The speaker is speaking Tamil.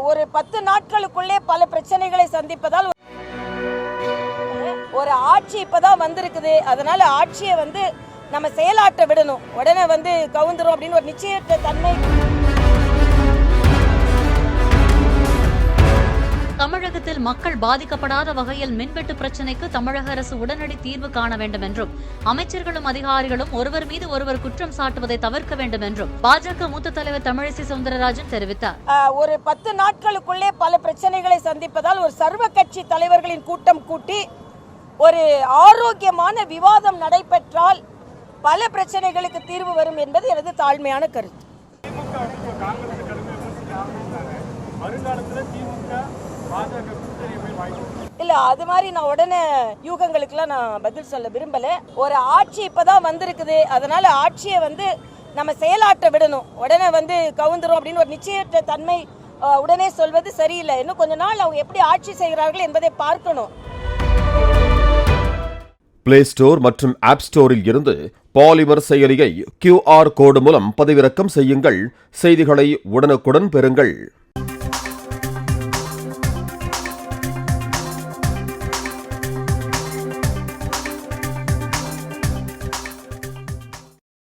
ஒரு 10 நாட்களுக்குள்ளே பல பிரச்சனைகளை சந்திப்பதால் ஒரு ஆட்சி இப்பதான் வந்திருக்குது. அதனால ஆட்சியை நம்ம செயலாற்ற விடணும். உடனே கவுந்துரும் அப்படின்னு ஒரு நிச்சயத்த தன்மை. தமிழகத்தில் மக்கள் பாதிக்கப்படாத வகையில் மின்வெட்டு பிரச்சினைக்கு தமிழக அரசு உடனடி தீர்வு காண வேண்டும் என்றும் அமைச்சர்களும் அதிகாரிகளும் ஒருவர் மீது ஒருவர் குற்றம் சாட்டுவதை தவிர்க்க வேண்டும் என்றும் பாஜக மூத்த தலைவர் தமிழிசை சவுந்தரராஜன் தெரிவித்தார். ஒரு 10 நாட்களுக்குள்ளே பல பிரச்சனைகளை சந்திப்பதால் ஒரு சர்வ கட்சி தலைவர்களின் கூட்டம் கூட்டி ஒரு ஆரோக்கியமான விவாதம் நடைபெற்றால் பல பிரச்சனைகளுக்கு தீர்வு வரும் என்பது எனது தாழ்மையான கருத்து. இல்ல, அது மாதிரி நான் உடனே யூகங்களுக்குலாம் நான் பதில் சொல்ல விரும்பல. ஒரு ஆட்சி இப்பதான் வந்திருக்குது. அதனால ஆட்சியை நம்ம செயலாற்ற விடணும். உடனே கவுந்துரும் அப்படின்னு ஒரு நிச்சயத்த தன்மை உடனே சொல்வது சரியில்லை. இன்னும் கொஞ்ச நாள் அவங்க எப்படி ஆட்சி செய்கிறார்கள் என்பதை பார்க்கணும். பிளே ஸ்டோர் மற்றும் ஆப் ஸ்டோரில் இருந்து பாலிமர் செயலியை QR கோடு மூலம் பதிவிறக்கம் செய்யுங்கள். செய்திகளை உடனுக்குடன் பெறுங்கள்.